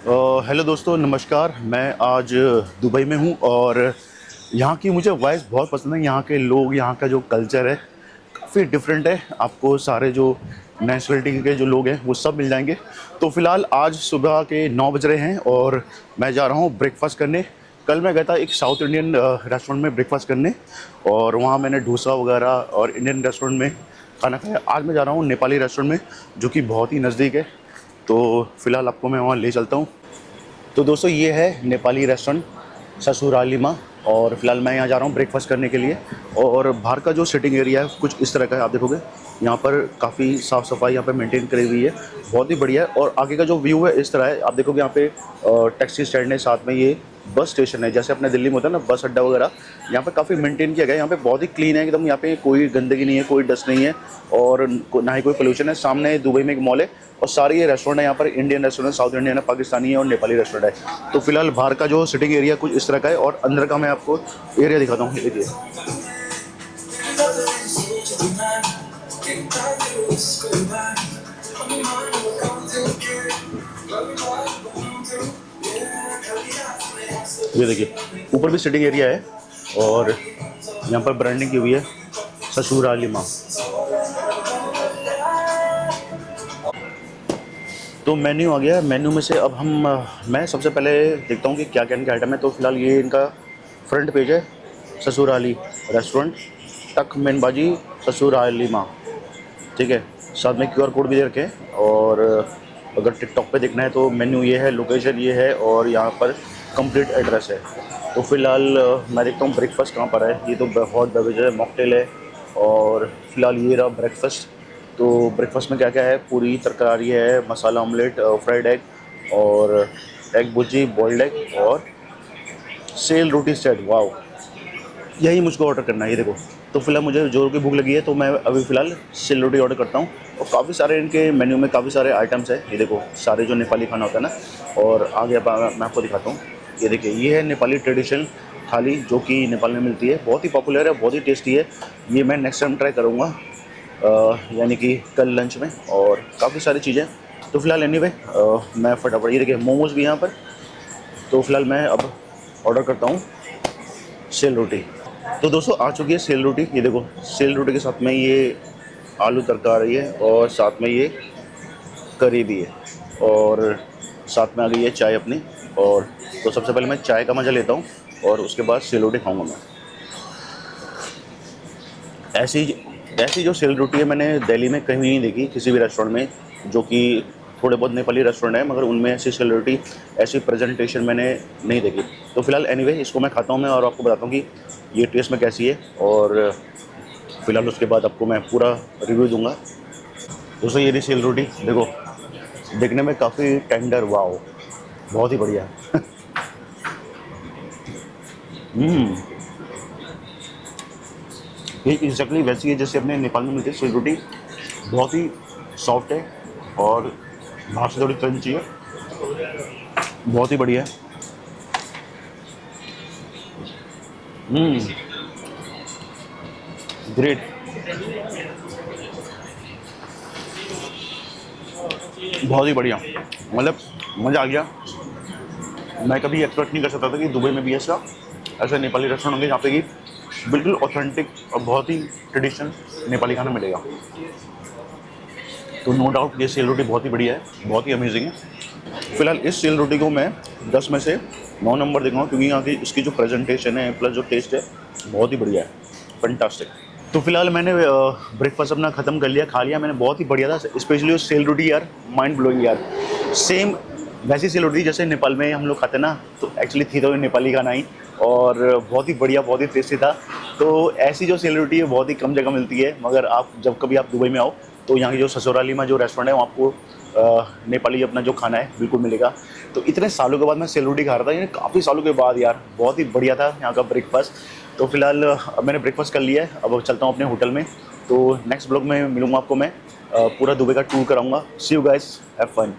Hello दोस्तों, नमस्कार। मैं आज दुबई में हूँ और यहाँ की मुझे वाइब्स बहुत पसंद है। यहाँ के लोग, यहाँ का जो कल्चर है काफ़ी डिफरेंट है। आपको सारे जो नेशनलिटी के जो लोग हैं वो सब मिल जाएंगे। तो फ़िलहाल आज सुबह के 9 बज रहे हैं और मैं जा रहा हूँ ब्रेकफास्ट करने। कल मैं गया था एक साउथ इंडियन रेस्टोरेंट में ब्रेकफास्ट करने और वहाँ मैंने डोसा वगैरह और इंडियन रेस्टोरेंट में खाना खाया। आज मैं जा रहा हूँ नेपाली रेस्टोरेंट में, जो कि बहुत ही नज़दीक है। तो फ़िलहाल आपको मैं वहाँ ले चलता हूँ। तो दोस्तों, ये है नेपाली रेस्टोरेंट ससुरालीमा और फिलहाल मैं यहाँ जा रहा हूँ ब्रेकफास्ट करने के लिए। और बाहर का जो सिटिंग एरिया है कुछ इस तरह का है, आप देखोगे यहाँ पर काफ़ी साफ़ सफाई यहाँ पे मेंटेन करी हुई है, बहुत ही बढ़िया है। और आगे का जो व्यू है इस तरह है, आप देखोगे यहाँ पे टैक्सी स्टैंड है, साथ में ये बस स्टेशन है। जैसे अपने दिल्ली में होता है ना बस अड्डा वगैरह, यहाँ पे काफ़ी मेंटेन किया गया है। यहाँ पे बहुत ही क्लीन है एकदम, यहाँ पे कोई गंदगी नहीं है, कोई डस्ट नहीं है और ना ही कोई पोल्यूशन है। सामने दुबई में एक मॉल है और सारे ये रेस्टोरेंट है यहाँ पर, इंडियन रेस्टोरेंट, साउथ इंडियन है, पाकिस्तानी है और नेपाली रेस्टोरेंट है। तो फिलहाल बाहर का जो सिटिंग एरिया कुछ इस तरह का है और अंदर का मैं आपको एरिया दिखाता हूँ। ये देखिए, ये देखिए ऊपर भी सिटिंग एरिया है और यहाँ पर ब्रांडिंग की हुई है ससुरालीमा। तो मेन्यू आ गया। मेन्यू में से अब मैं सबसे पहले देखता हूँ कि क्या क्या इनका आइटम है। तो फिलहाल ये इनका फ्रंट पेज है, ससुराली रेस्टोरेंट टक मेनबाजी ससुरालीमा, ठीक है। साथ में QR कोड भी दे रखे हैं और अगर टिकटॉक पे देखना है तो मेन्यू ये है, लोकेशन ये है और यहाँ पर कंप्लीट एड्रेस है। तो फिलहाल मैं देखता हूँ ब्रेकफास्ट कहाँ पर है। ये तो हॉट बेवरेज है, मॉकटेल है और फिलहाल ये रहा ब्रेकफास्ट। तो ब्रेकफास्ट में क्या क्या है, पूरी तरकारी है, मसाला ऑमलेट, फ्राइड एग और एग भुर्जी, बॉइल्ड एग और सेल रोटी सेट। वाओ, यही मुझको ऑर्डर करना है। ये देखो, तो फिलहाल मुझे जोर की भूख लगी है तो मैं अभी फ़िलहाल सिल रोटी ऑर्डर करता हूँ। और काफ़ी सारे इनके मेन्यू में काफ़ी सारे आइटम्स है। ये देखो सारे जो नेपाली खाना होता है ना। और आगे मैं आपको दिखाता हूँ। ये देखिए, ये है नेपाली ट्रेडिशनल थाली जो कि नेपाल में मिलती है, बहुत ही पॉपुलर है, बहुत ही टेस्टी है। ये मैं नेक्स्ट टाइम ट्राई करूँगा, यानी कि कल लंच में। और काफ़ी सारी चीज़ें। तो फिलहाल एनीवे मैं फटाफट, ये देखिए मोमोज़ भी यहाँ पर। तो फिलहाल मैं अब ऑर्डर करता हूँ सेल रोटी। तो दोस्तों आ चुकी है सेल रोटी। ये देखो, सेल रोटी के साथ में ये आलू तड़का आ रही है और साथ में ये करी भी है और साथ में आ गई है चाय अपनी। और तो सबसे पहले मैं चाय का मज़ा लेता हूँ और उसके बाद सेल रोटी खाऊंगा मैं। ऐसी ऐसी जो सेल रोटी है मैंने दिल्ली में कहीं नहीं देखी किसी भी रेस्टोरेंट में, जो कि थोड़े बहुत नेपाली रेस्टोरेंट है मगर उनमें ऐसी सेल रोटी, ऐसी प्रेजेंटेशन मैंने नहीं देखी। तो फिलहाल एनीवे इसको मैं खाता हूँ मैं और आपको बताता हूँ कि ये टेस्ट में कैसी है और फिलहाल उसके बाद आपको मैं पूरा रिव्यू दूंगा। दोस्तों ये रही सेल रोटी, देखो देखने में काफ़ी टेंडर, वाओ बहुत ही बढ़िया है। ये एग्जैक्टली वैसी है जैसे अपने नेपाल में मिलती है सेल रोटी। बहुत ही सॉफ्ट है और बाहर से थोड़ी क्रंची है, बहुत ही बढ़िया है। ग्रेट, बहुत ही बढ़िया, मतलब मज़ा आ गया। मैं कभी एक्सपेक्ट नहीं कर सकता था कि दुबई में भी ऐसा नेपाली रेस्टोरेंट होंगे जहाँ पे कि बिल्कुल ऑथेंटिक और बहुत ही ट्रेडिशनल नेपाली खाना मिलेगा। तो नो डाउट ये सेल रोटी बहुत ही बढ़िया है, बहुत ही अमेजिंग है। फिलहाल इस सेल रोटी को मैं 10 में से 9 नंबर दूंगा, क्योंकि यहाँ की इसकी जो प्रेजेंटेशन है प्लस जो टेस्ट है बहुत ही बढ़िया है, फैंटास्टिक। तो फिलहाल मैंने ब्रेकफास्ट अपना ख़त्म कर लिया, खा लिया मैंने, बहुत ही बढ़िया था। स्पेशली वो सेल रोटी यार, माइंड ब्लोइंग यार। सेम वैसी सेल रोटी जैसे नेपाल में हम लोग खाते ना, तो एक्चुअली थी तो नेपाली खाना ही और बहुत ही बढ़िया, बहुत ही टेस्टी था। तो ऐसी जो सेल रोटी है बहुत ही कम जगह मिलती है, मगर आप जब कभी आप दुबई में आओ तो यहाँ की जो ससुराली में जो रेस्टोरेंट है वहाँ आपको नेपाली अपना जो खाना है बिल्कुल मिलेगा। तो इतने सालों के बाद मैं सेल रोटी खा रहा था, यानी काफ़ी सालों के बाद यार, बहुत ही बढ़िया था यहाँ का ब्रेकफास्ट। तो फिलहाल अब मैंने ब्रेकफास्ट कर लिया है, अब चलता हूँ अपने होटल में। तो नेक्स्ट ब्लॉग में मिलूँगा आपको मैं, पूरा दुबई का टूर कराऊँगा। सी यू गाइस, हैव फन।